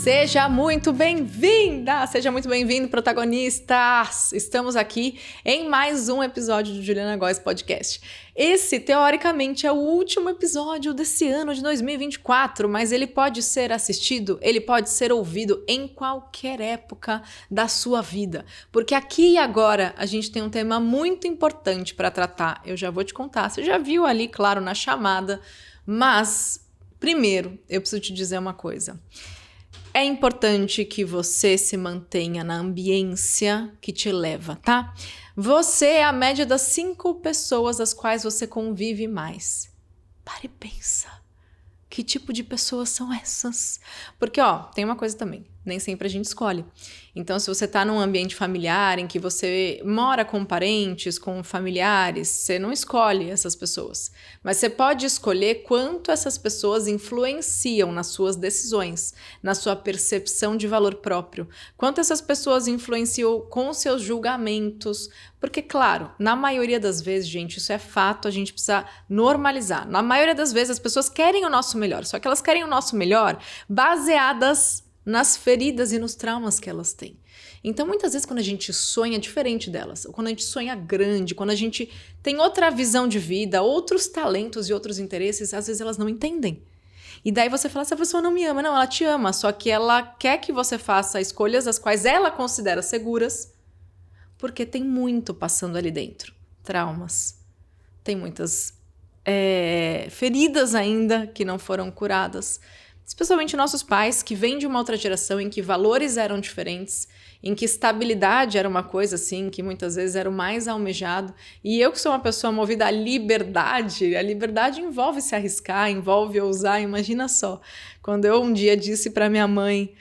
Seja muito bem-vinda, seja muito bem-vindo, protagonistas! Estamos aqui em mais um episódio do Juliana Góes Podcast. Esse, teoricamente, é o último episódio desse ano de 2024, mas ele pode ser assistido, ele pode ser ouvido em qualquer época da sua vida. Porque aqui e agora a gente tem um tema muito importante para tratar. Eu já vou te contar, você já viu ali, claro, na chamada, mas primeiro eu preciso te dizer uma coisa. É importante que você se mantenha na ambiência que te leva, tá? Você é a média das 5 pessoas às quais você convive mais. Pare e pensa. Que tipo de pessoas são essas? Porque, tem uma coisa também. Nem sempre a gente escolhe. Então, se você tá num ambiente familiar em que você mora com parentes, com familiares, você não escolhe essas pessoas. Mas você pode escolher quanto essas pessoas influenciam nas suas decisões, na sua percepção de valor próprio. Quanto essas pessoas influenciam com seus julgamentos. Porque, claro, na maioria das vezes, gente, isso é fato, a gente precisa normalizar. Na maioria das vezes, as pessoas querem o nosso melhor, só que elas querem o nosso melhor baseadas nas feridas e nos traumas que elas têm. Então, muitas vezes, quando a gente sonha diferente delas, ou quando a gente sonha grande, quando a gente tem outra visão de vida, outros talentos e outros interesses, às vezes elas não entendem. E daí você fala, essa pessoa não me ama. Não, ela te ama, só que ela quer que você faça escolhas as quais ela considera seguras, porque tem muito passando ali dentro. Traumas. Tem muitas feridas ainda que não foram curadas. Especialmente nossos pais, que vêm de uma outra geração em que valores eram diferentes, em que estabilidade era uma coisa assim, que muitas vezes era o mais almejado. E eu que sou uma pessoa movida à liberdade, a liberdade envolve se arriscar, envolve ousar. Imagina só, quando eu um dia disse para minha mãe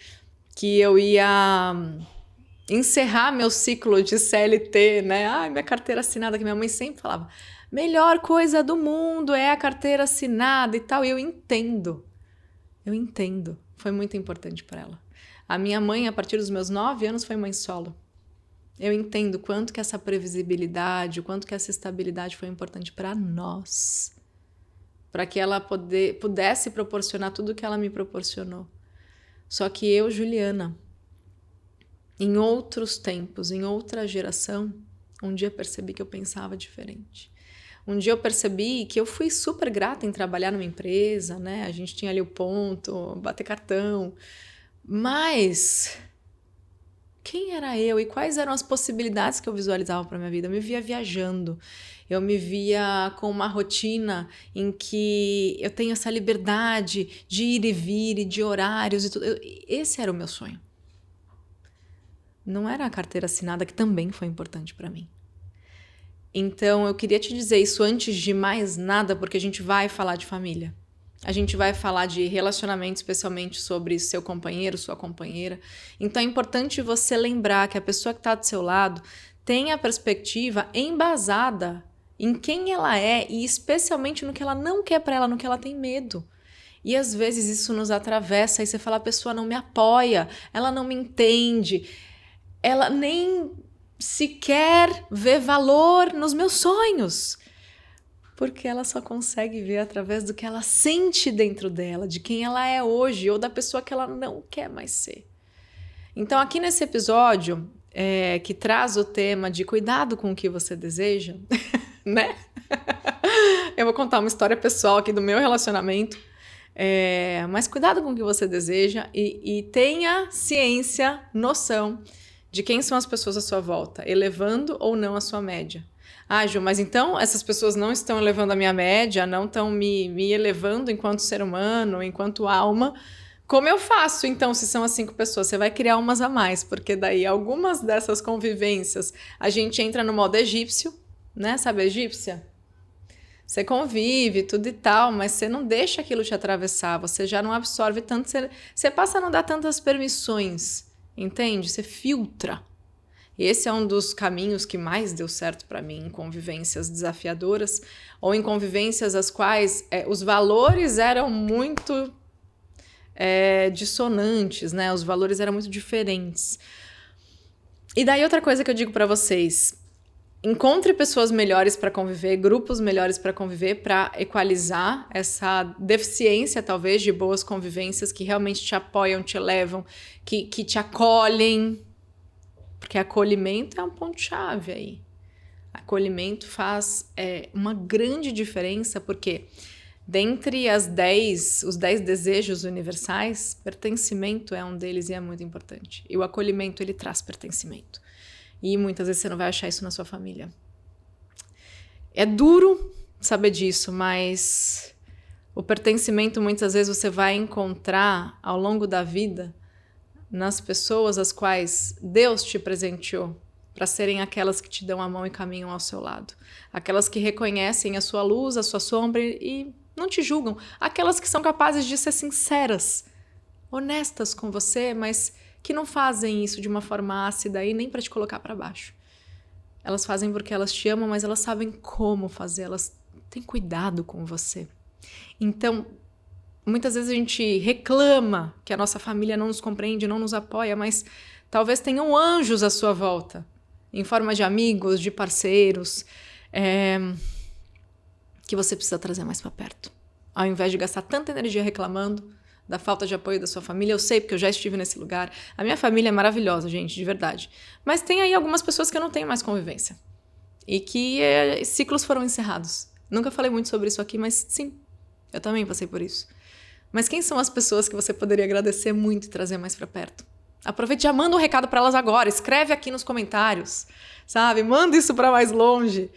que eu ia encerrar meu ciclo de CLT, né? Ai, minha carteira assinada, que minha mãe sempre falava, melhor coisa do mundo é a carteira assinada e tal. E eu entendo. Foi muito importante para ela. A minha mãe, a partir dos meus 9 anos, foi mãe solo. Eu entendo quanto que essa previsibilidade, o quanto que essa estabilidade foi importante para nós. Para que ela pudesse proporcionar tudo o que ela me proporcionou. Só que eu, Juliana, em outros tempos, em outra geração, um dia percebi que eu pensava diferente. Um dia eu percebi que eu fui super grata em trabalhar numa empresa, né? A gente tinha ali o ponto, bater cartão. Mas quem era eu e quais eram as possibilidades que eu visualizava para minha vida? Eu me via viajando. Eu me via com uma rotina em que eu tenho essa liberdade de ir e vir e de horários e tudo. Esse era o meu sonho. Não era a carteira assinada, que também foi importante para mim. Então, eu queria te dizer isso antes de mais nada, porque a gente vai falar de família. A gente vai falar de relacionamento, especialmente sobre seu companheiro, sua companheira. Então, é importante você lembrar que a pessoa que está do seu lado tem a perspectiva embasada em quem ela é e especialmente no que ela não quer para ela, no que ela tem medo. E às vezes isso nos atravessa e você fala, a pessoa não me apoia, ela não me entende, ela nem sequer vê valor nos meus sonhos, porque ela só consegue ver através do que ela sente dentro dela, de quem ela é hoje ou da pessoa que ela não quer mais ser. Então aqui nesse episódio, que traz o tema de cuidado com o que você deseja, né? Eu vou contar uma história pessoal aqui do meu relacionamento, mas cuidado com o que você deseja e tenha ciência, noção de quem são as pessoas à sua volta, elevando ou não a sua média. Ah, Ju, mas então essas pessoas não estão elevando a minha média, não estão me elevando enquanto ser humano, enquanto alma. Como eu faço, então, se são as 5 pessoas? Você vai criar umas a mais, porque daí algumas dessas convivências a gente entra no modo egípcio, né? Sabe a egípcia? Você convive, tudo e tal, mas você não deixa aquilo te atravessar, você já não absorve tanto, você passa a não dar tantas permissões. Entende? Você filtra. Esse é um dos caminhos que mais deu certo para mim em convivências desafiadoras ou em convivências as quais os valores eram muito dissonantes, né? Os valores eram muito diferentes. E daí outra coisa que eu digo para vocês, encontre pessoas melhores para conviver, grupos melhores para conviver, para equalizar essa deficiência, talvez, de boas convivências que realmente te apoiam, te levam, que te acolhem. Porque acolhimento é um ponto-chave aí. Acolhimento faz uma grande diferença, porque dentre os 10 desejos universais, pertencimento é um deles e é muito importante. E o acolhimento, ele traz pertencimento. E muitas vezes você não vai achar isso na sua família. É duro saber disso, mas o pertencimento muitas vezes você vai encontrar ao longo da vida nas pessoas as quais Deus te presenteou para serem aquelas que te dão a mão e caminham ao seu lado. Aquelas que reconhecem a sua luz, a sua sombra e não te julgam. Aquelas que são capazes de ser sinceras, honestas com você, mas que não fazem isso de uma forma ácida e nem para te colocar para baixo. Elas fazem porque elas te amam, mas elas sabem como fazer, elas têm cuidado com você. Então, muitas vezes a gente reclama que a nossa família não nos compreende, não nos apoia, mas talvez tenham anjos à sua volta, em forma de amigos, de parceiros, que você precisa trazer mais para perto. Ao invés de gastar tanta energia reclamando da falta de apoio da sua família, eu sei porque eu já estive nesse lugar. A minha família é maravilhosa, gente, de verdade. Mas tem aí algumas pessoas que eu não tenho mais convivência. E que ciclos foram encerrados. Nunca falei muito sobre isso aqui, mas sim, eu também passei por isso. Mas quem são as pessoas que você poderia agradecer muito e trazer mais para perto? Aproveite e já manda um recado para elas agora. Escreve aqui nos comentários, sabe? Manda isso para mais longe.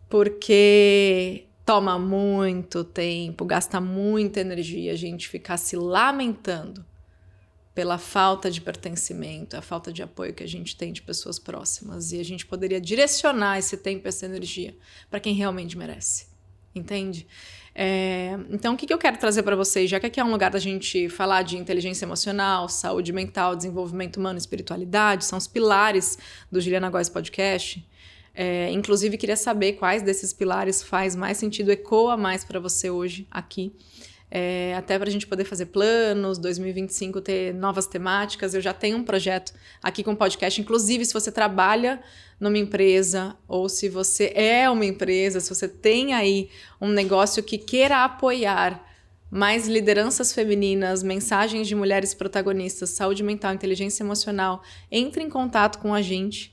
Porque toma muito tempo, gasta muita energia a gente ficar se lamentando pela falta de pertencimento, a falta de apoio que a gente tem de pessoas próximas. E a gente poderia direcionar esse tempo e essa energia para quem realmente merece. Entende? Então, o que eu quero trazer para vocês, já que aqui é um lugar da gente falar de inteligência emocional, saúde mental, desenvolvimento humano e espiritualidade, são os pilares do Juliana Góes Podcast. Inclusive, queria saber quais desses pilares faz mais sentido, ecoa mais para você hoje aqui. Até para a gente poder fazer planos, 2025 ter novas temáticas. Eu já tenho um projeto aqui com o podcast. Inclusive, se você trabalha numa empresa ou se você é uma empresa, se você tem aí um negócio que queira apoiar mais lideranças femininas, mensagens de mulheres protagonistas, saúde mental, inteligência emocional, entre em contato com a gente.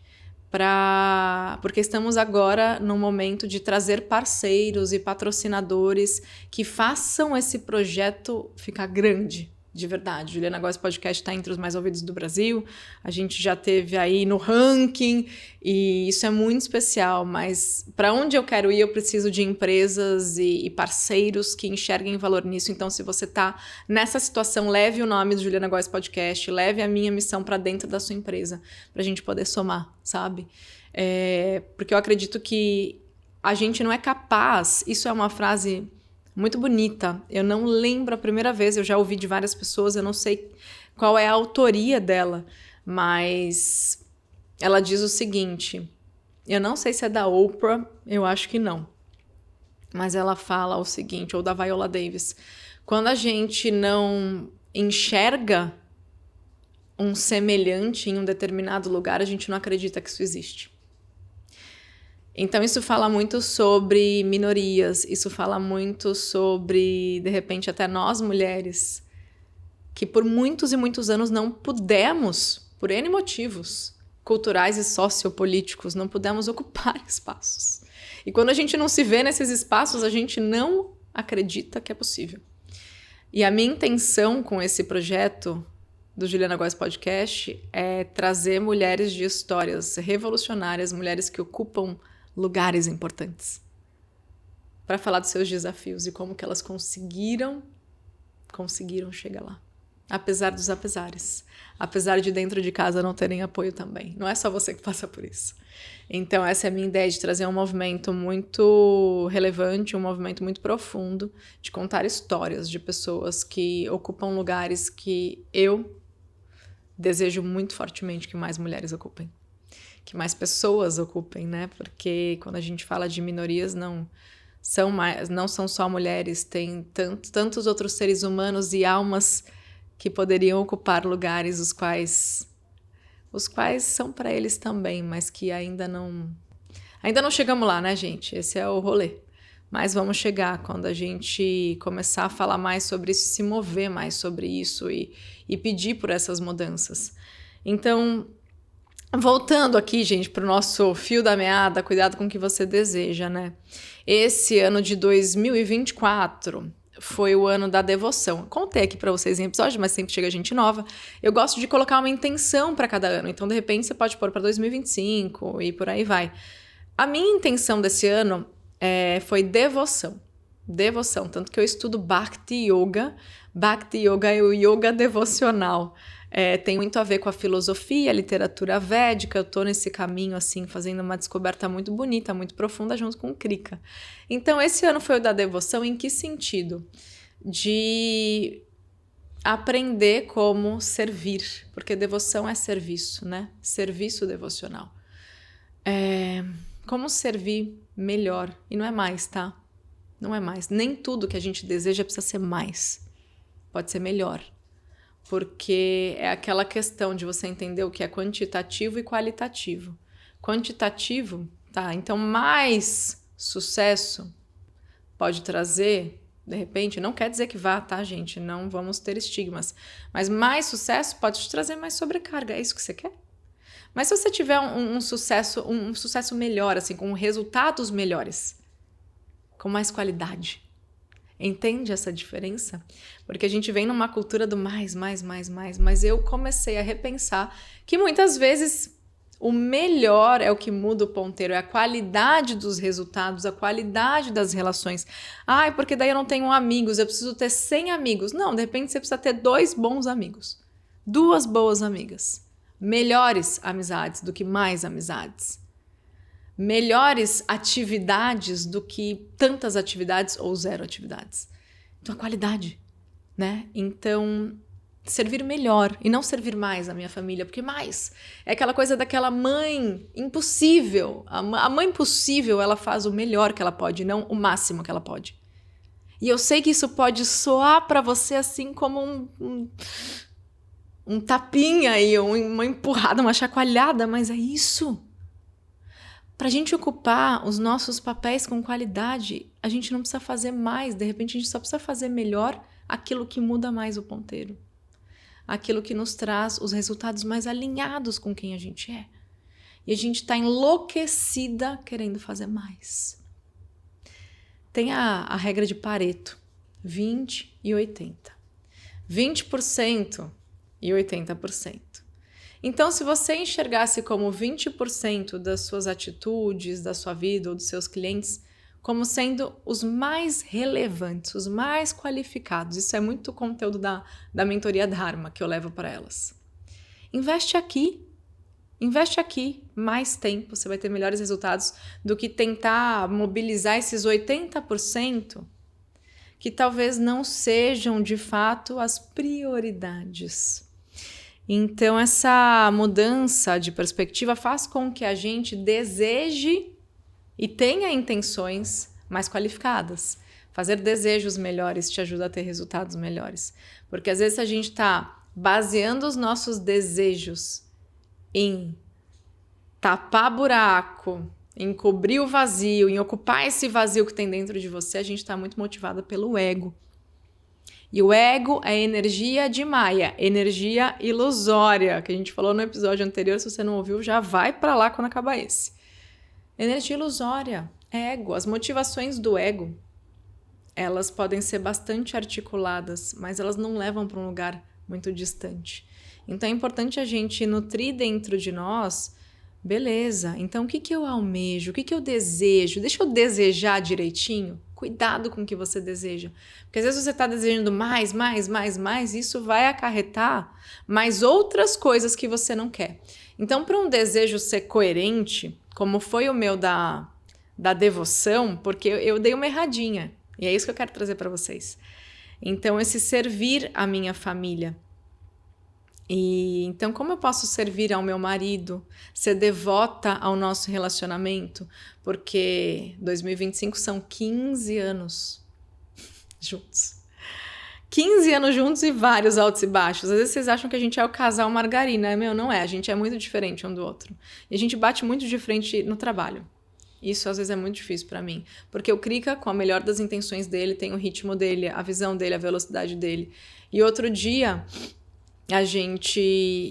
Porque estamos agora no momento de trazer parceiros e patrocinadores que façam esse projeto ficar grande, de verdade. Juliana Góes Podcast está entre os mais ouvidos do Brasil, a gente já teve aí no ranking e isso é muito especial, mas para onde eu quero ir eu preciso de empresas e parceiros que enxerguem valor nisso. Então, se você está nessa situação, leve o nome do Juliana Góes Podcast, leve a minha missão para dentro da sua empresa, para a gente poder somar, sabe? Porque eu acredito que a gente não é capaz, isso é uma frase muito bonita, eu não lembro a primeira vez, eu já ouvi de várias pessoas, eu não sei qual é a autoria dela, mas ela diz o seguinte, eu não sei se é da Oprah, eu acho que não, mas ela fala o seguinte, ou da Viola Davis, quando a gente não enxerga um semelhante em um determinado lugar, a gente não acredita que isso existe. Então, isso fala muito sobre minorias, isso fala muito sobre, de repente, até nós mulheres, que por muitos e muitos anos não pudemos, por N motivos culturais e sociopolíticos, não pudemos ocupar espaços. E quando a gente não se vê nesses espaços, a gente não acredita que é possível. E a minha intenção com esse projeto do Juliana Góes Podcast é trazer mulheres de histórias revolucionárias, mulheres que ocupam lugares importantes, para falar dos seus desafios e como que elas conseguiram chegar lá. Apesar dos apesares. Apesar de dentro de casa não terem apoio também. Não é só você que passa por isso. Então, essa é a minha ideia de trazer um movimento muito relevante, um movimento muito profundo, de contar histórias de pessoas que ocupam lugares que eu desejo muito fortemente que mais mulheres ocupem. Que mais pessoas ocupem, né? Porque quando a gente fala de minorias, não são só mulheres, tem tantos outros seres humanos e almas que poderiam ocupar lugares os quais são para eles também, mas que ainda Ainda não chegamos lá, né, gente? Esse é o rolê. Mas vamos chegar quando a gente começar a falar mais sobre isso, se mover mais sobre isso e pedir por essas mudanças. Então, voltando aqui, gente, para o nosso fio da meada, cuidado com o que você deseja, né? Esse ano de 2024 foi o ano da devoção. Contei aqui para vocês em episódio, mas sempre chega gente nova. Eu gosto de colocar uma intenção para cada ano. Então, de repente, você pode pôr para 2025 e por aí vai. A minha intenção desse ano foi devoção. Devoção. Tanto que eu estudo Bhakti Yoga. Bhakti Yoga é o yoga devocional. Tem muito a ver com a filosofia, a literatura védica. Eu tô nesse caminho, assim, fazendo uma descoberta muito bonita, muito profunda, junto com o Krika. Então, esse ano foi o da devoção. Em que sentido? De aprender como servir. Porque devoção é serviço, né? Serviço devocional. Como servir melhor. E não é mais, tá? Não é mais. Nem tudo que a gente deseja precisa ser mais. Pode ser melhor. Porque é aquela questão de você entender o que é quantitativo e qualitativo. Quantitativo, tá? Então, mais sucesso pode trazer, de repente, não quer dizer que vá, tá, gente? Não vamos ter estigmas. Mas mais sucesso pode te trazer mais sobrecarga. É isso que você quer? Mas se você tiver um sucesso melhor, assim, com resultados melhores, com mais qualidade, entende essa diferença? Porque a gente vem numa cultura do mais, mas eu comecei a repensar que muitas vezes o melhor é o que muda o ponteiro, é a qualidade dos resultados, a qualidade das relações. Porque daí eu não tenho amigos, eu preciso ter 100 amigos. Não, de repente você precisa ter 2 bons amigos, 2 boas amigas. Melhores amizades do que mais amizades. Melhores atividades do que tantas atividades ou 0 atividades. Então, a qualidade, né? Então, servir melhor e não servir mais a minha família, porque mais é aquela coisa daquela mãe impossível. A mãe impossível, ela faz o melhor que ela pode, não o máximo que ela pode. E eu sei que isso pode soar para você assim como um tapinha aí, uma empurrada, uma chacoalhada, mas é isso. Para a gente ocupar os nossos papéis com qualidade, a gente não precisa fazer mais, de repente a gente só precisa fazer melhor aquilo que muda mais o ponteiro. Aquilo que nos traz os resultados mais alinhados com quem a gente é. E a gente está enlouquecida querendo fazer mais. Tem a regra de Pareto, 20 e 80. 20% e 80%. Então, se você enxergasse como 20% das suas atitudes, da sua vida ou dos seus clientes, como sendo os mais relevantes, os mais qualificados, isso é muito conteúdo da mentoria Dharma que eu levo para elas. Investe aqui mais tempo, você vai ter melhores resultados do que tentar mobilizar esses 80% que talvez não sejam de fato as prioridades. Então, essa mudança de perspectiva faz com que a gente deseje e tenha intenções mais qualificadas. Fazer desejos melhores te ajuda a ter resultados melhores. Porque às vezes a gente está baseando os nossos desejos em tapar buraco, em cobrir o vazio, em ocupar esse vazio que tem dentro de você, a gente está muito motivada pelo ego. E o ego é energia de Maia, energia ilusória, que a gente falou no episódio anterior. Se você não ouviu, já vai para lá quando acabar esse. Energia ilusória, ego. As motivações do ego, elas podem ser bastante articuladas, mas elas não levam para um lugar muito distante. Então é importante a gente nutrir dentro de nós, beleza, então o que eu almejo, o que eu desejo? Deixa eu desejar direitinho. Cuidado com o que você deseja. Porque às vezes você está desejando mais, isso vai acarretar mais outras coisas que você não quer. Então, para um desejo ser coerente, como foi o meu da devoção, porque eu dei uma erradinha. E é isso que eu quero trazer para vocês. Então, esse servir a minha família. E então, como eu posso servir ao meu marido, ser devota ao nosso relacionamento? Porque 2025 são 15 anos juntos. 15 anos juntos e vários altos e baixos. Às vezes vocês acham que a gente é o casal margarina. Não é. A gente é muito diferente um do outro. E a gente bate muito de frente no trabalho. Isso às vezes é muito difícil pra mim. Porque o Krika, com a melhor das intenções dele, tem o ritmo dele, a visão dele, a velocidade dele. E outro dia,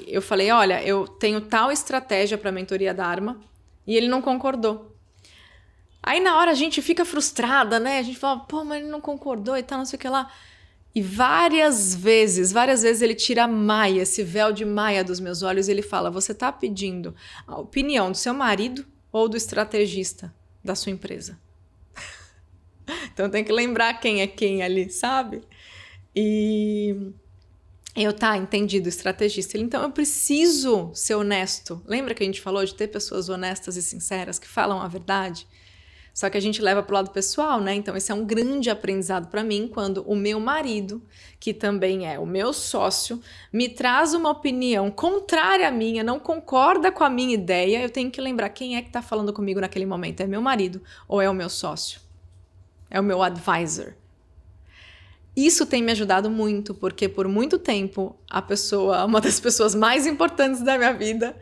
eu falei, olha, eu tenho tal estratégia pra mentoria Dharma, e ele não concordou. Aí na hora a gente fica frustrada, né? A gente fala, pô, mas ele não concordou e tal, não sei o que lá. E várias vezes ele tira a maia, esse véu de maia dos meus olhos e ele fala, você tá pedindo a opinião do seu marido ou do estrategista da sua empresa? Então tem que lembrar quem é quem ali, sabe? E eu, entendi, do estrategista. Então eu preciso ser honesto. Lembra que a gente falou de ter pessoas honestas e sinceras que falam a verdade? Só que a gente leva pro lado pessoal, né? Então esse é um grande aprendizado para mim quando o meu marido, que também é o meu sócio, me traz uma opinião contrária à minha, não concorda com a minha ideia, eu tenho que lembrar quem é que tá falando comigo naquele momento. É meu marido ou é o meu sócio? É o meu advisor? Isso tem me ajudado muito, porque por muito tempo uma das pessoas mais importantes da minha vida,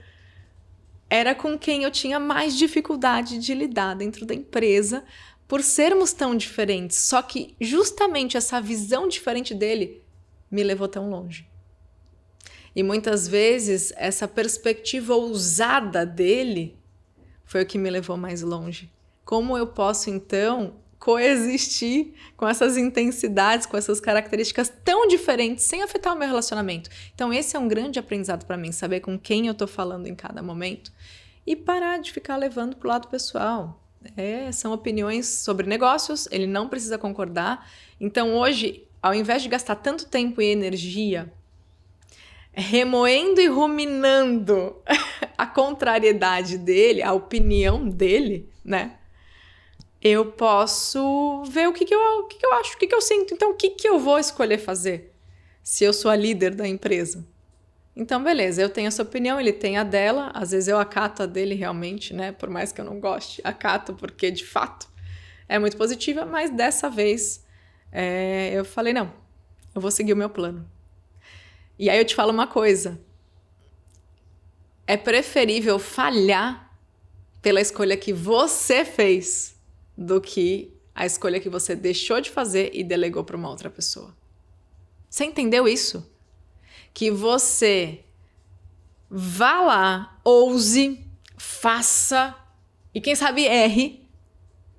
era com quem eu tinha mais dificuldade de lidar dentro da empresa, por sermos tão diferentes. Só que justamente essa visão diferente dele me levou tão longe. E muitas vezes essa perspectiva ousada dele foi o que me levou mais longe. Como eu posso então coexistir com essas intensidades, com essas características tão diferentes, sem afetar o meu relacionamento? Então esse é um grande aprendizado para mim, saber com quem eu tô falando em cada momento e parar de ficar levando pro lado pessoal. São opiniões sobre negócios, ele não precisa concordar. Então hoje, ao invés de gastar tanto tempo e energia remoendo e ruminando a contrariedade dele, a opinião dele, né? Eu posso ver o que eu acho, o que eu sinto. Então, o que eu vou escolher fazer se eu sou a líder da empresa? Então, beleza, eu tenho essa opinião, ele tem a dela. Às vezes eu acato a dele realmente, né? Por mais que eu não goste, acato porque, de fato, é muito positiva. Mas dessa vez, eu falei, não, eu vou seguir o meu plano. E aí eu te falo uma coisa. É preferível falhar pela escolha que você fez do que a escolha que você deixou de fazer e delegou para uma outra pessoa. Você entendeu isso? Que você vá lá, ouse, faça e quem sabe erre,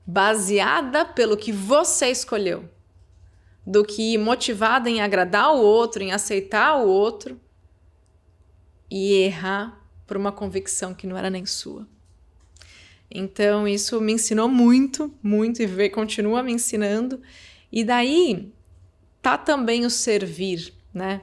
baseada pelo que você escolheu, do que motivada em agradar o outro, em aceitar o outro e errar por uma convicção que não era nem sua. Então, isso me ensinou muito, muito e continua me ensinando. E daí, tá também o servir, né?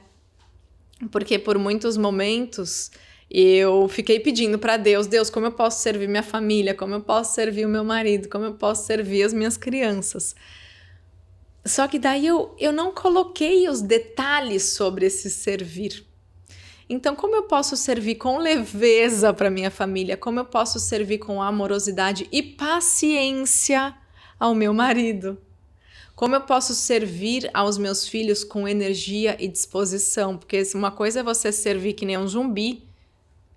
Porque por muitos momentos eu fiquei pedindo para Deus, como eu posso servir minha família, como eu posso servir o meu marido, como eu posso servir as minhas crianças. Só que daí eu não coloquei os detalhes sobre esse servir. Então, como eu posso servir com leveza para minha família? Como eu posso servir com amorosidade e paciência ao meu marido? Como eu posso servir aos meus filhos com energia e disposição? Porque uma coisa é você servir que nem um zumbi,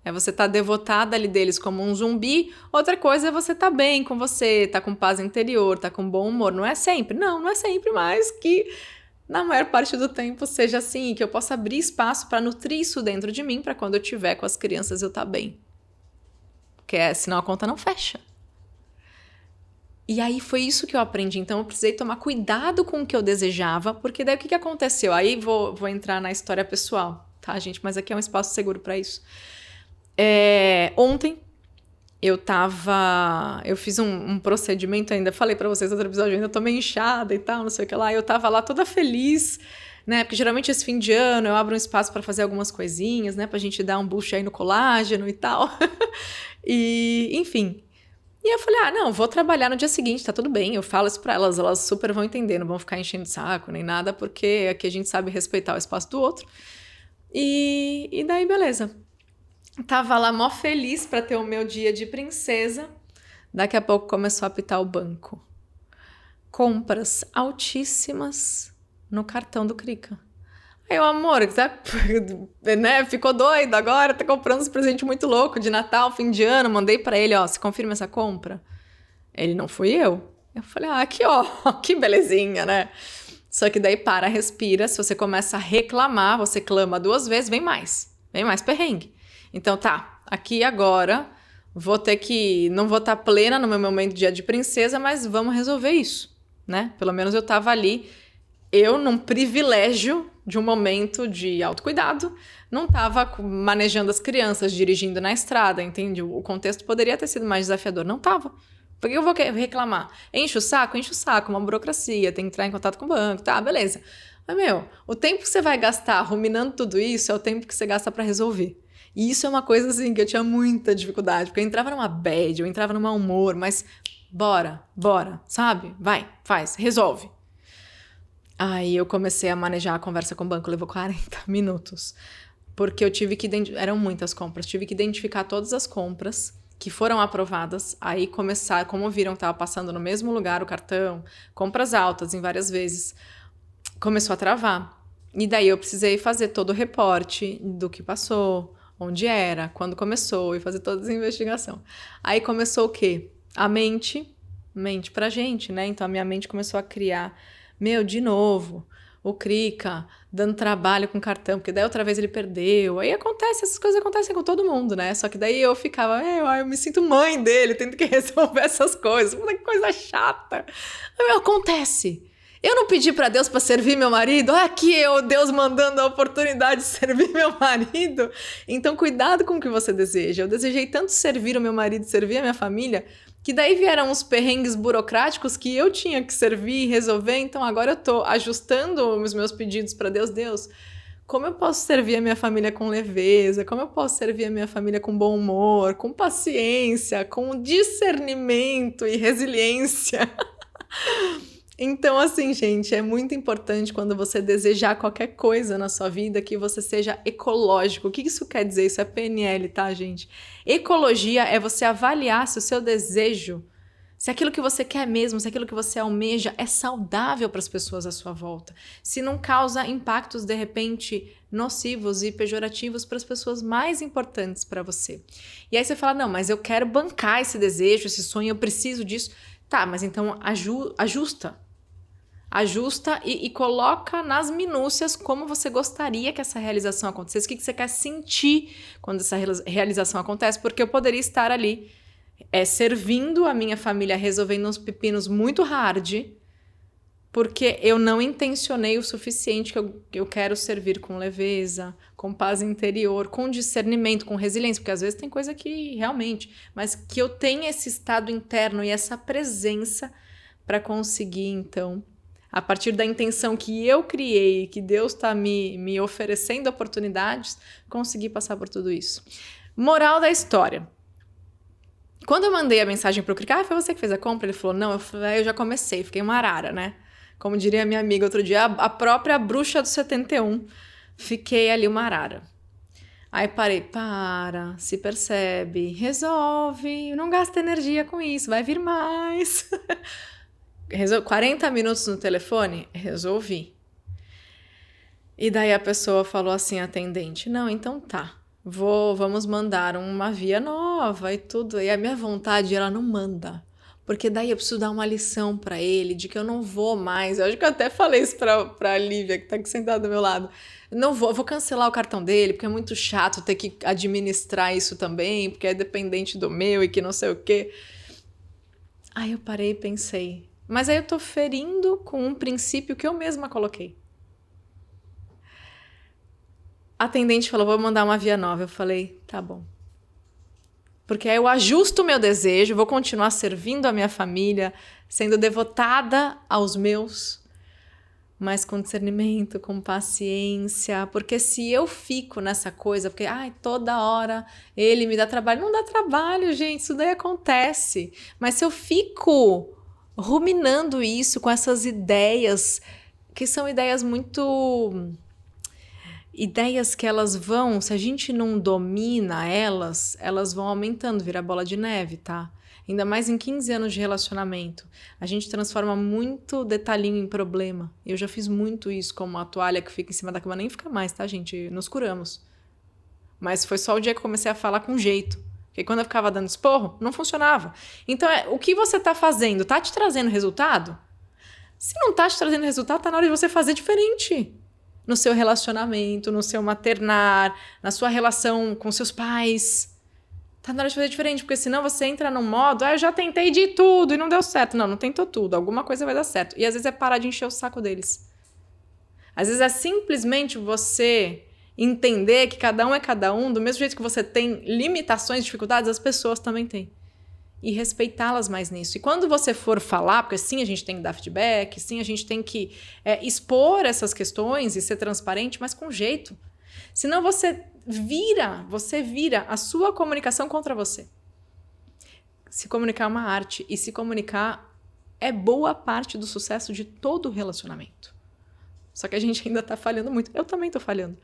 é você estar devotada ali deles como um zumbi. Outra coisa é você estar bem com você, estar com paz interior, estar com bom humor. Não é sempre, não é sempre, mas que na maior parte do tempo seja assim, que eu possa abrir espaço para nutrir isso dentro de mim, para quando eu estiver com as crianças eu estar bem. Porque senão a conta não fecha. E aí foi isso que eu aprendi. Então eu precisei tomar cuidado com o que eu desejava, porque daí o que aconteceu? Aí vou entrar na história pessoal, tá, gente? Mas aqui é um espaço seguro para isso. Ontem eu fiz um procedimento ainda, falei pra vocês no outro episódio, eu ainda tô meio inchada e tal, não sei o que lá, eu tava lá toda feliz, né, porque geralmente esse fim de ano eu abro um espaço pra fazer algumas coisinhas, né, pra gente dar um boost aí no colágeno e tal, e enfim. E eu falei, não, vou trabalhar no dia seguinte, tá tudo bem, eu falo isso pra elas super vão entender, não vão ficar enchendo de saco nem nada, porque aqui a gente sabe respeitar o espaço do outro, e daí beleza. Tava lá mó feliz para ter o meu dia de princesa. Daqui a pouco começou a apitar o banco. Compras altíssimas no cartão do Krika. Aí o amor, né, ficou doido agora, tá comprando uns presentes muito loucos de Natal, fim de ano. Mandei para ele, você confirma essa compra? Ele não fui eu. Eu falei, aqui ó, que belezinha, né? Só que daí respira, se você começa a reclamar, você clama 2 vezes, vem mais perrengue. Então tá, aqui agora, não vou estar plena no meu momento de dia de princesa, mas vamos resolver isso, né? Pelo menos eu tava ali, eu num privilégio de um momento de autocuidado, não tava manejando as crianças, dirigindo na estrada, entende? O contexto poderia ter sido mais desafiador, não tava. Por que eu vou reclamar? Enche o saco, uma burocracia, tem que entrar em contato com o banco, tá, beleza. Mas, o tempo que você vai gastar ruminando tudo isso é o tempo que você gasta pra resolver. E isso é uma coisa, assim, que eu tinha muita dificuldade, porque eu entrava numa bad, eu entrava num mau humor, mas bora, sabe? Vai, faz, resolve. Aí eu comecei a manejar a conversa com o banco, levou 40 minutos. Porque eu tive que... Eram muitas compras, tive que identificar todas as compras que foram aprovadas, aí começar, como viram que estava passando no mesmo lugar o cartão, compras altas em várias vezes, começou a travar. E daí eu precisei fazer todo o reporte do que passou, onde era, quando começou, e fazer toda essa investigação. Aí começou o quê? A mente pra gente, né? Então a minha mente começou a criar, de novo, o Krika dando trabalho com cartão, porque daí outra vez ele perdeu. Aí essas coisas acontecem com todo mundo, né? Só que daí eu ficava, eu me sinto mãe dele, tendo que resolver essas coisas. Que coisa chata. Acontece. Eu não pedi pra Deus pra servir meu marido? Olha aqui Deus mandando a oportunidade de servir meu marido. Então cuidado com o que você deseja. Eu desejei tanto servir o meu marido, servir a minha família, que daí vieram uns perrengues burocráticos que eu tinha que servir e resolver, então agora eu tô ajustando os meus pedidos para Deus, como eu posso servir a minha família com leveza, como eu posso servir a minha família com bom humor, com paciência, com discernimento e resiliência. Então, assim, gente, é muito importante quando você desejar qualquer coisa na sua vida que você seja ecológico. O que isso quer dizer? Isso é PNL, tá, gente? Ecologia é você avaliar se o seu desejo, se aquilo que você quer mesmo, se aquilo que você almeja é saudável para as pessoas à sua volta. Se não causa impactos, de repente, nocivos e pejorativos para as pessoas mais importantes para você. E aí você fala, não, mas eu quero bancar esse desejo, esse sonho, eu preciso disso. Tá, mas então ajusta e coloca nas minúcias como você gostaria que essa realização acontecesse, o que você quer sentir quando essa realização acontece, porque eu poderia estar ali servindo a minha família, resolvendo uns pepinos muito hard, porque eu não intencionei o suficiente que eu quero servir com leveza, com paz interior, com discernimento, com resiliência, porque às vezes tem coisa que realmente, mas que eu tenha esse estado interno e essa presença para conseguir, então, a partir da intenção que eu criei, que Deus está me oferecendo oportunidades, conseguir passar por tudo isso. Moral da história. Quando eu mandei a mensagem pro Krika, foi você que fez a compra? Ele falou, não, eu já comecei, fiquei uma arara, né? Como diria minha amiga outro dia, a própria bruxa do 71, fiquei ali uma arara. Aí parei, se percebe, resolve, não gasta energia com isso, vai vir mais. 40 minutos no telefone, resolvi. E daí a pessoa falou assim, atendente, não, então tá, vamos mandar uma via nova e tudo. E a minha vontade, ela não manda. Porque daí eu preciso dar uma lição pra ele, de que eu não vou mais. Eu acho que eu até falei isso pra Lívia, que tá aqui sentada do meu lado. Eu vou cancelar o cartão dele, porque é muito chato ter que administrar isso também, porque é dependente do meu e que não sei o quê. Aí eu parei e pensei, mas aí eu tô ferindo com um princípio que eu mesma coloquei. A atendente falou, vou mandar uma via nova. Eu falei, tá bom. Porque aí eu ajusto o meu desejo, vou continuar servindo a minha família, sendo devotada aos meus, mas com discernimento, com paciência. Porque se eu fico nessa coisa, porque toda hora ele me dá trabalho. Não dá trabalho, gente, isso daí acontece. Mas se eu fico ruminando isso com essas ideias, que são ideias muito... ideias que elas vão, se a gente não domina elas vão aumentando, vira bola de neve, tá? Ainda mais em 15 anos de relacionamento. A gente transforma muito detalhinho em problema. Eu já fiz muito isso, como a toalha que fica em cima da cama, nem fica mais, tá, gente? Nos curamos. Mas foi só o dia que eu comecei a falar com jeito. Porque quando eu ficava dando esporro, não funcionava. Então, o que você tá fazendo? Tá te trazendo resultado? Se não tá te trazendo resultado, tá na hora de você fazer diferente. No seu relacionamento, no seu maternar, na sua relação com seus pais. Tá na hora de fazer diferente, porque senão você entra num modo, eu já tentei de tudo e não deu certo. Não tentou tudo. Alguma coisa vai dar certo. E às vezes é parar de encher o saco deles. Às vezes é simplesmente você entender que cada um é cada um, do mesmo jeito que você tem limitações, dificuldades, as pessoas também têm. E respeitá-las mais nisso. E quando você for falar, porque sim, a gente tem que dar feedback, sim, a gente tem que expor essas questões e ser transparente, mas com jeito. Senão você vira a sua comunicação contra você. Se comunicar é uma arte, e se comunicar é boa parte do sucesso de todo relacionamento. Só que a gente ainda tá falhando muito. Eu também tô falhando.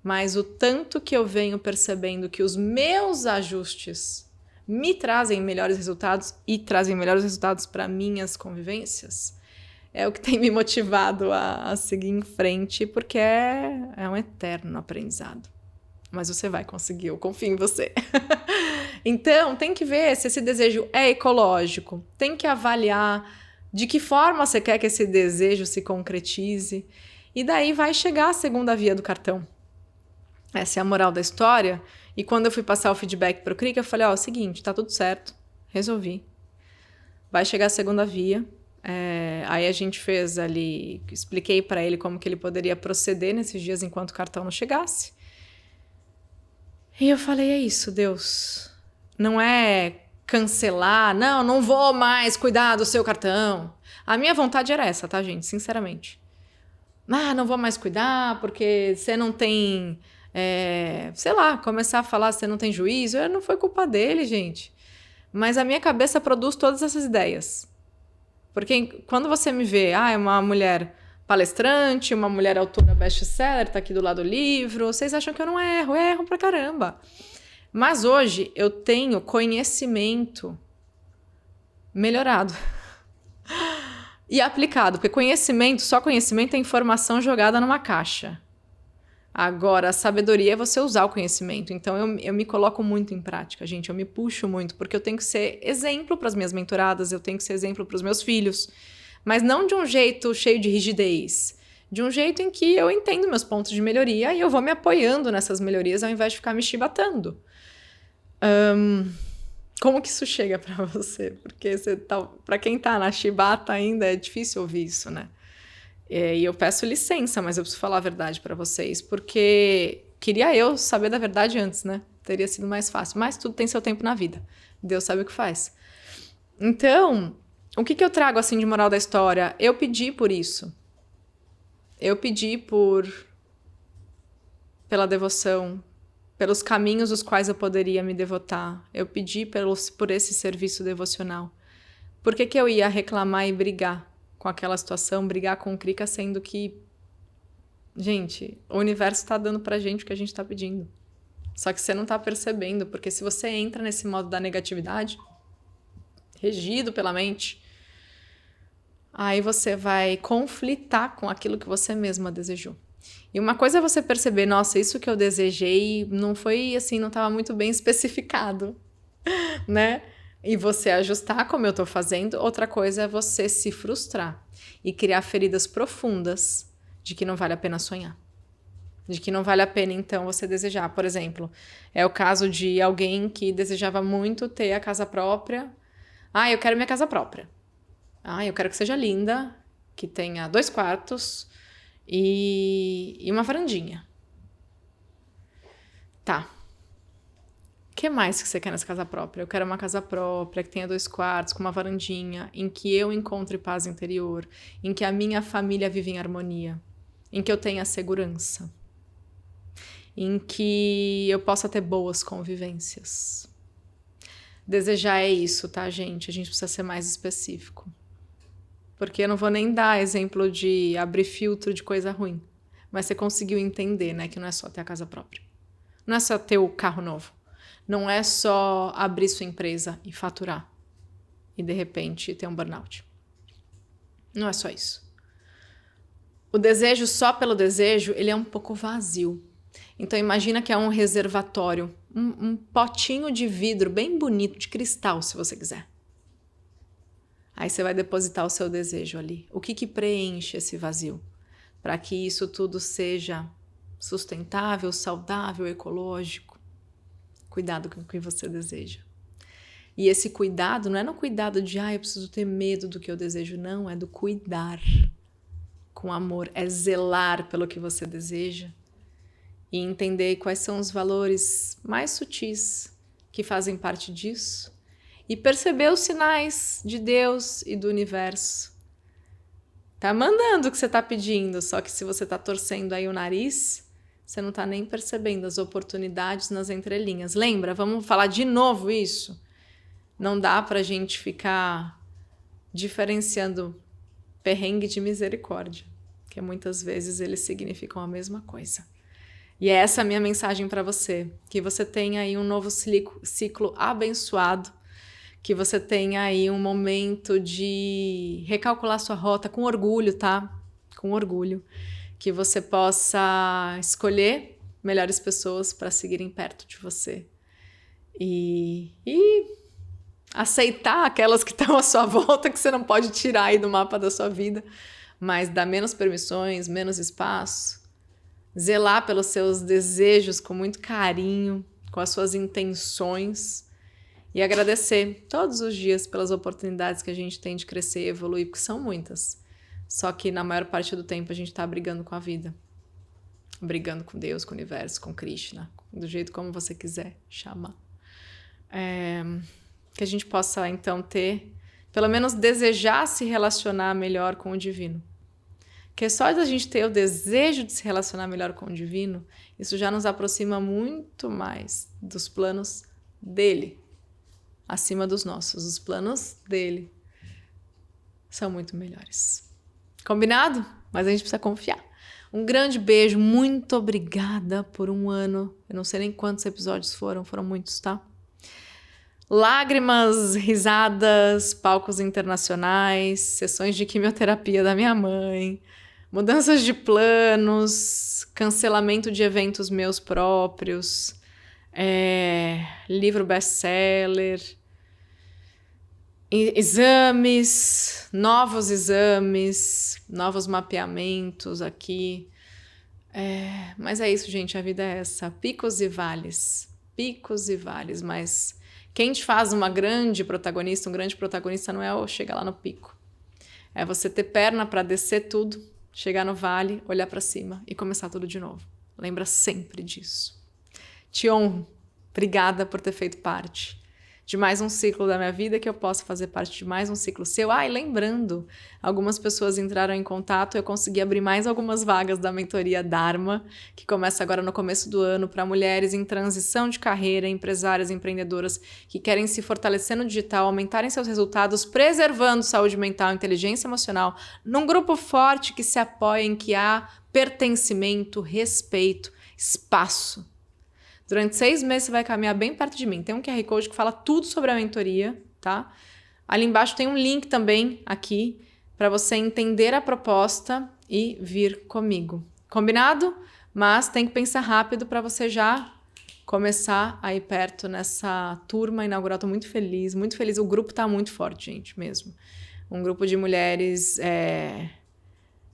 Mas o tanto que eu venho percebendo que os meus ajustes me trazem melhores resultados e trazem melhores resultados para minhas convivências é o que tem me motivado a seguir em frente, porque é um eterno aprendizado. Mas você vai conseguir, eu confio em você. Então, tem que ver se esse desejo é ecológico. Tem que avaliar de que forma você quer que esse desejo se concretize. E daí vai chegar a segunda via do cartão. Essa é a moral da história. E quando eu fui passar o feedback pro Krika, eu falei, é o seguinte, tá tudo certo, resolvi. Vai chegar a segunda via. Aí a gente fez ali, expliquei para ele como que ele poderia proceder nesses dias enquanto o cartão não chegasse. E eu falei, é isso, Deus. Não é cancelar, não vou mais cuidar do seu cartão. A minha vontade era essa, tá, gente? Sinceramente. Não vou mais cuidar porque você não tem... sei lá, começar a falar você não tem juízo. Não foi culpa dele, gente. Mas a minha cabeça produz todas essas ideias. Porque quando você me vê, é uma mulher palestrante, uma mulher autora best-seller, tá aqui do lado do livro, vocês acham que eu não erro? Eu erro pra caramba. Mas hoje eu tenho conhecimento melhorado e aplicado, porque só conhecimento é informação jogada numa caixa. Agora, a sabedoria é você usar o conhecimento. Então, eu me coloco muito em prática, gente. Eu me puxo muito, porque eu tenho que ser exemplo para as minhas mentoradas, eu tenho que ser exemplo para os meus filhos. Mas não de um jeito cheio de rigidez. De um jeito em que eu entendo meus pontos de melhoria e eu vou me apoiando nessas melhorias ao invés de ficar me chibatando. Como que isso chega para você? Porque para quem tá na chibata ainda é difícil ouvir isso, né? E eu peço licença, mas eu preciso falar a verdade para vocês, porque queria eu saber da verdade antes, né? Teria sido mais fácil, mas tudo tem seu tempo na vida. Deus sabe o que faz. Então, o que eu trago assim de moral da história? Eu pedi por isso. Eu pedi pela devoção, pelos caminhos os quais eu poderia me devotar. Eu pedi por esse serviço devocional. Por que eu ia reclamar e brigar com aquela situação, brigar com o Krika, sendo que, gente, o universo está dando pra gente o que a gente está pedindo. Só que você não está percebendo, porque se você entra nesse modo da negatividade, regido pela mente, aí você vai conflitar com aquilo que você mesma desejou. E uma coisa é você perceber, nossa, isso que eu desejei não foi assim, não estava muito bem especificado, né? E você ajustar como eu tô fazendo. Outra coisa é você se frustrar e criar feridas profundas de que não vale a pena sonhar. De que não vale a pena, então, você desejar. Por exemplo, é o caso de alguém que desejava muito ter a casa própria. Eu quero minha casa própria. Eu quero que seja linda, que tenha 2 quartos e uma varandinha. Tá. O que mais que você quer nessa casa própria? Eu quero uma casa própria, que tenha 2 quartos, com uma varandinha, em que eu encontre paz interior, em que a minha família vive em harmonia, em que eu tenha segurança, em que eu possa ter boas convivências. Desejar é isso, tá, gente? A gente precisa ser mais específico. Porque eu não vou nem dar exemplo de abrir filtro de coisa ruim. Mas você conseguiu entender, né? Que não é só ter a casa própria. Não é só ter o carro novo. Não é só abrir sua empresa e faturar. E, de repente, ter um burnout. Não é só isso. O desejo só pelo desejo, ele é um pouco vazio. Então, imagina que é um reservatório. um potinho de vidro bem bonito, de cristal, se você quiser. Aí você vai depositar o seu desejo ali. O que preenche esse vazio? Para que isso tudo seja sustentável, saudável, ecológico. Cuidado com o que você deseja. E esse cuidado não é no cuidado de, eu preciso ter medo do que eu desejo. Não, é do cuidar com amor. É zelar pelo que você deseja. E entender quais são os valores mais sutis que fazem parte disso. E perceber os sinais de Deus e do universo. Tá mandando o que você tá pedindo, só que se você tá torcendo aí o nariz, você não tá nem percebendo as oportunidades nas entrelinhas. Lembra? Vamos falar de novo isso? Não dá pra gente ficar diferenciando perrengue de misericórdia, porque muitas vezes eles significam a mesma coisa. E é essa a minha mensagem para você, que você tenha aí um novo ciclo abençoado, que você tenha aí um momento de recalcular sua rota com orgulho, tá? Com orgulho. Que você possa escolher melhores pessoas para seguirem perto de você. E aceitar aquelas que estão à sua volta, que você não pode tirar aí do mapa da sua vida, mas dar menos permissões, menos espaço. Zelar pelos seus desejos com muito carinho, com as suas intenções. E agradecer todos os dias pelas oportunidades que a gente tem de crescer e evoluir, porque são muitas. Só que na maior parte do tempo a gente está brigando com a vida. Brigando com Deus, com o universo, com Krishna, do jeito como você quiser chamar. Que a gente possa então pelo menos desejar se relacionar melhor com o divino. Porque só da gente ter o desejo de se relacionar melhor com o divino, isso já nos aproxima muito mais dos planos dele. Acima dos nossos. Os planos dele são muito melhores. Combinado? Mas a gente precisa confiar. Um grande beijo, muito obrigada por um ano. Eu não sei nem quantos episódios foram muitos, tá? Lágrimas, risadas, palcos internacionais, sessões de quimioterapia da minha mãe, mudanças de planos, cancelamento de eventos meus próprios, livro best-seller, exames, novos mapeamentos aqui. Mas é isso, gente, a vida é essa, picos e vales, mas quem te faz um grande protagonista não é chegar lá no pico, é você ter perna para descer tudo, chegar no vale, olhar para cima e começar tudo de novo. Lembra sempre disso. Te honro. Obrigada por ter feito parte de mais um ciclo da minha vida, que eu possa fazer parte de mais um ciclo seu. E lembrando, algumas pessoas entraram em contato, eu consegui abrir mais algumas vagas da mentoria Dharma, que começa agora no começo do ano, para mulheres em transição de carreira, empresárias, empreendedoras que querem se fortalecer no digital, aumentarem seus resultados, preservando saúde mental, inteligência emocional, num grupo forte que se apoia, em que há pertencimento, respeito, espaço. Durante 6 meses você vai caminhar bem perto de mim. Tem um QR Code que fala tudo sobre a mentoria, tá? Ali embaixo tem um link também aqui para você entender a proposta e vir comigo. Combinado? Mas tem que pensar rápido para você já começar a ir perto nessa turma inaugural. Tô muito feliz, muito feliz. O grupo tá muito forte, gente, mesmo. Um grupo de mulheres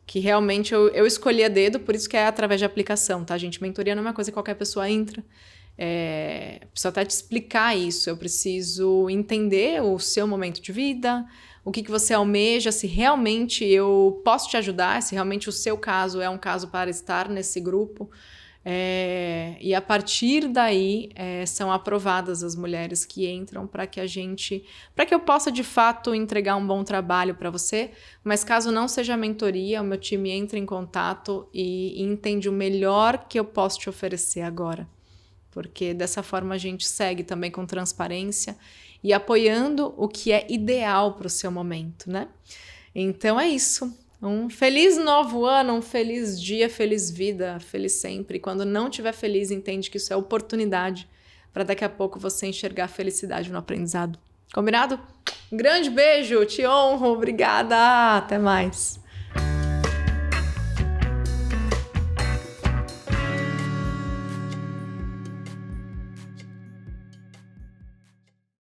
que realmente eu escolhi a dedo, por isso que é através de aplicação, tá, gente? Mentoria não é uma coisa que qualquer pessoa entra. Preciso até te explicar isso. Eu preciso entender o seu momento de vida, o que você almeja, se realmente eu posso te ajudar, se realmente o seu caso é um caso para estar nesse grupo. E a partir daí são aprovadas as mulheres que entram para que eu possa de fato entregar um bom trabalho para você, mas caso não seja a mentoria, o meu time entra em contato e entende o melhor que eu posso te oferecer agora, porque dessa forma a gente segue também com transparência e apoiando o que é ideal para o seu momento, né? Então é isso. Um feliz novo ano, um feliz dia, feliz vida, feliz sempre. E quando não estiver feliz, entende que isso é oportunidade para daqui a pouco você enxergar a felicidade no aprendizado. Combinado? Um grande beijo, te honro, obrigada, até mais.